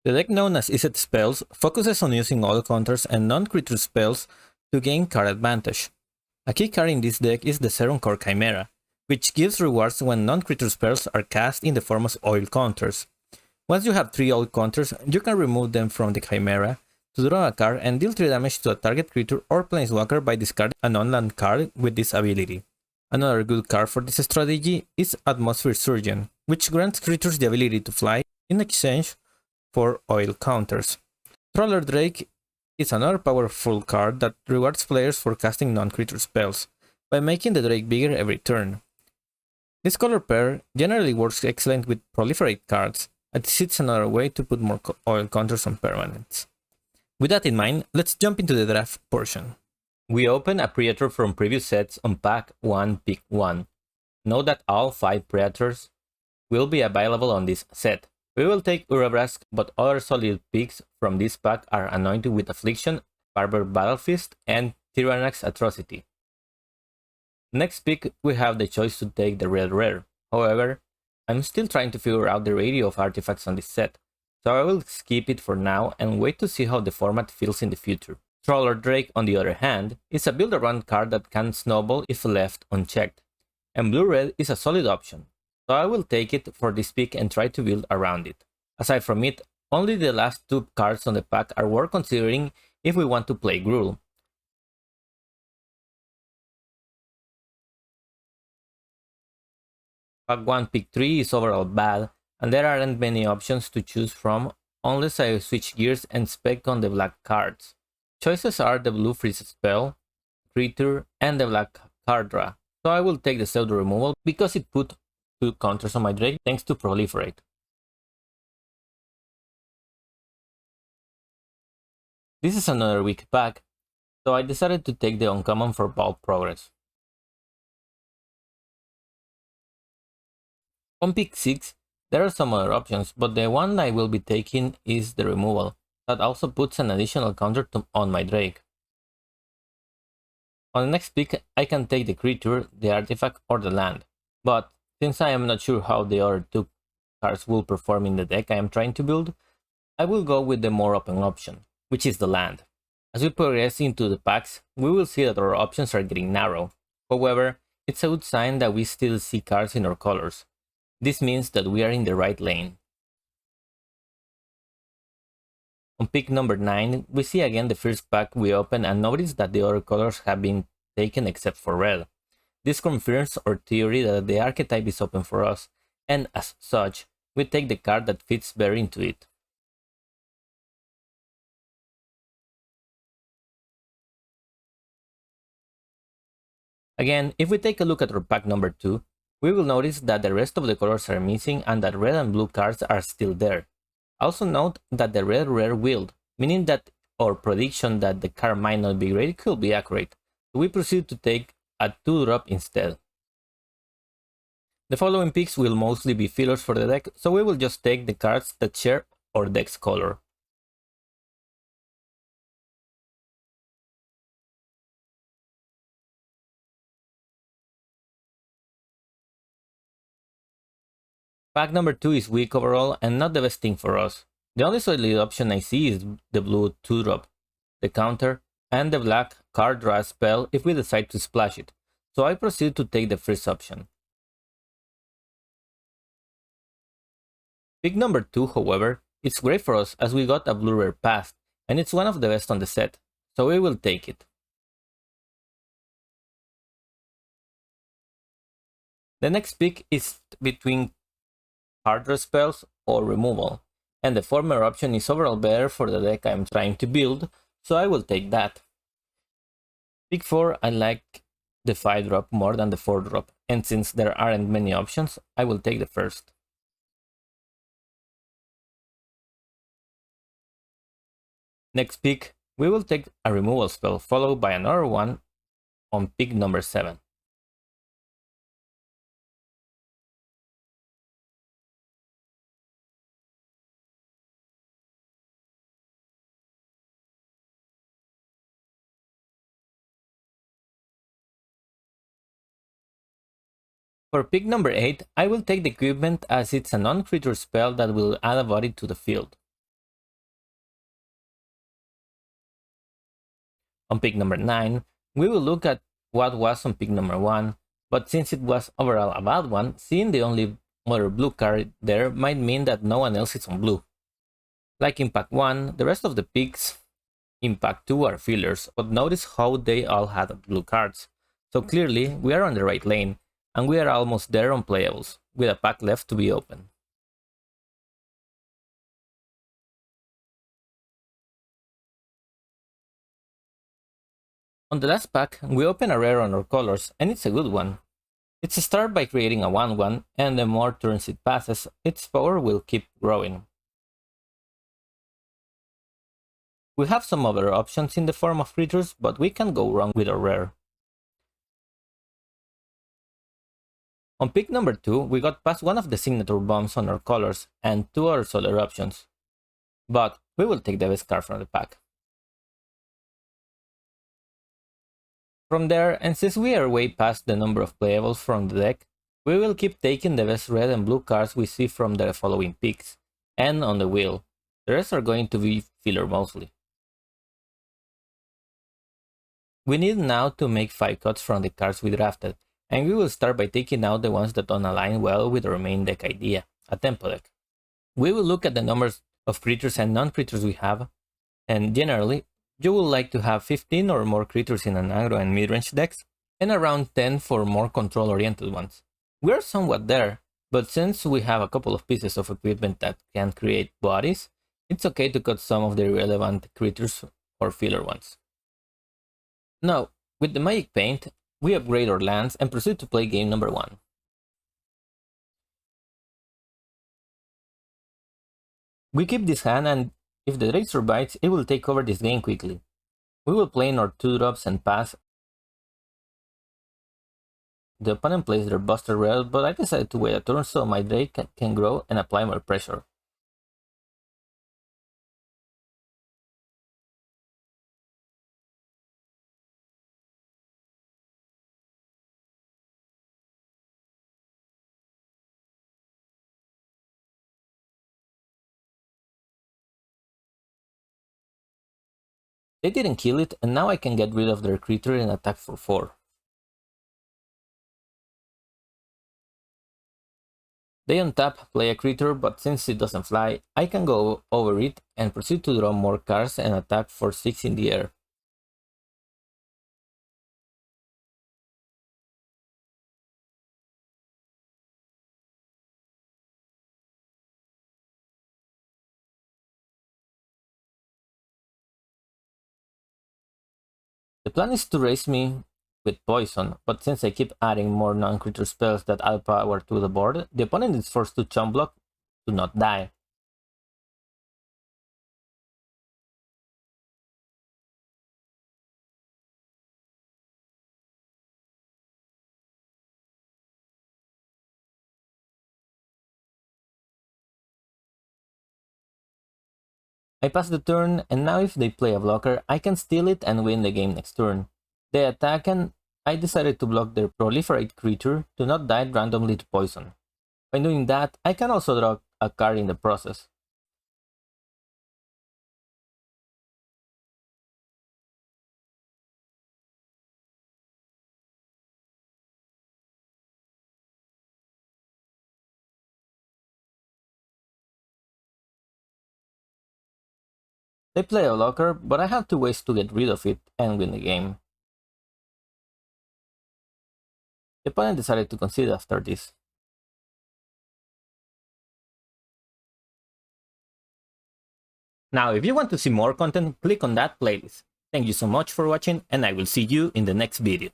The deck known as Izzet spells focuses on using all counters and non-creature spells to gain card advantage. A key card in this deck is the Serum Core Chimera, which gives rewards when non-creature spells are cast in the form of oil counters. Once you have 3 oil counters, you can remove them from the Chimera to draw a card and deal 3 damage to a target creature or planeswalker by discarding a non-land card with this ability. Another good card for this strategy is Atmosphere Surgeon, which grants creatures the ability to fly in exchange for oil counters. Trawler Drake is another powerful card that rewards players for casting non-creature spells by making the Drake bigger every turn. This color pair generally works excellent with Proliferate cards, as it's another way to put more oil counters on permanents. With that in mind, let's jump into the draft portion. We open a Predator from previous sets on pack 1 pick 1. Note that all 5 Predators will be available on this set. We will take Urabrask, but other solid picks from this pack are Anointed with Affliction, Barber Battlefist, and Tyrannax Atrocity. Next pick, we have the choice to take the Red Rare. However, I'm still trying to figure out the radio of artifacts on this set, so I will skip it for now and wait to see how the format feels in the future. Trawler Drake, on the other hand, is a build-around card that can snowball if left unchecked, and Blue-Red is a solid option, so I will take it for this pick and try to build around it. Aside from it, only the last 2 cards on the pack are worth considering if we want to play Gruul. Pack 1 pick 3 is overall bad, and there aren't many options to choose from unless I switch gears and spec on the black cards. Choices are the blue freeze spell, creature, and the black card draw, so I will take the pseudo removal because it put 2 counters on my Drake thanks to Proliferate. This is another weak pack, so I decided to take the uncommon for Bulk Progress. On pick 6, there are some other options, but the one I will be taking is the removal, that also puts an additional counter on my Drake. On the next pick, I can take the creature, the artifact, or the land, but since I am not sure how the other 2 cards will perform in the deck I am trying to build, I will go with the more open option, which is the land. As we progress into the packs, we will see that our options are getting narrow. However, it's a good sign that we still see cards in our colors. This means that we are in the right lane. On pick number 9, we see again the first pack we open and notice that the other colors have been taken except for red. This confirms our theory that the archetype is open for us, and as such, we take the card that fits better into it. Again, if we take a look at our pack number 2, we will notice that the rest of the colors are missing and that red and blue cards are still there. Also note that the red rare willed, meaning that our prediction that the card might not be great could be accurate, so we proceed to take a 2-drop instead. The following picks will mostly be fillers for the deck, so we will just take the cards that share our deck's color. Pack number 2 is weak overall and not the best thing for us. The only solid option I see is the blue 2-drop, the counter, and the black card draw spell if we decide to splash it, so I proceed to take the first option. Pick number 2, however, is great for us as we got a blue rare path, and it's one of the best on the set, so we will take it. The next pick is between card draw spells or removal, and the former option is overall better for the deck I'm trying to build, so I will take that. Pick 4, I like the 5-drop more than the 4-drop, and since there aren't many options, I will take the first. Next pick, we will take a removal spell followed by another one on pick number 7. For pick number 8, I will take the equipment as it's a non-creature spell that will add a body to the field. On pick number 9, we will look at what was on pick number 1, but since it was overall a bad one, seeing the only other blue card there might mean that no one else is on blue. Like in pack 1, the rest of the picks in pack 2 are fillers, but notice how they all had blue cards. So clearly, we are on the right lane, and we are almost there on playables, with a pack left to be open. On the last pack, we open a rare on our colors, and it's a good one. It's a start by creating a 1/1, and the more turns it passes, its power will keep growing. We have some other options in the form of creatures, but we can't go wrong with our rare. On pick number 2, we got past one of the signature bombs on our colors, and 2 other solar options. But we will take the best card from the pack. From there, and since we are way past the number of playables from the deck, we will keep taking the best red and blue cards we see from the following picks, and on the wheel. The rest are going to be filler mostly. We need now to make 5 cuts from the cards we drafted, and we will start by taking out the ones that don't align well with our main deck idea, a tempo deck. We will look at the numbers of creatures and non-creatures we have, and generally, you would like to have 15 or more creatures in an aggro and mid-range decks, and around 10 for more control-oriented ones. We are somewhat there, but since we have a couple of pieces of equipment that can create bodies, it's okay to cut some of the irrelevant creatures or filler ones. Now, with the Magic Paint, we upgrade our lands and proceed to play game number 1. We keep this hand, and if the Drake survives, it will take over this game quickly. We will play in our 2-drops and pass. The opponent plays their Buster Red, but I decided to wait a turn so my Drake can grow and apply more pressure. They didn't kill it, and now I can get rid of their creature and attack for 4. They untap, play a creature, but since it doesn't fly, I can go over it and proceed to draw more cards and attack for 6 in the air. The plan is to raise me with poison, but since I keep adding more non-creature spells that add power to the board, the opponent is forced to chump block to not die. I pass the turn, and now if they play a blocker, I can steal it and win the game next turn. They attack, and I decided to block their proliferate creature to not die randomly to poison. By doing that, I can also draw a card in the process. They play a blocker, but I have 2 ways to get rid of it and win the game. The opponent decided to concede after this. Now, if you want to see more content, click on that playlist. Thank you so much for watching, and I will see you in the next video.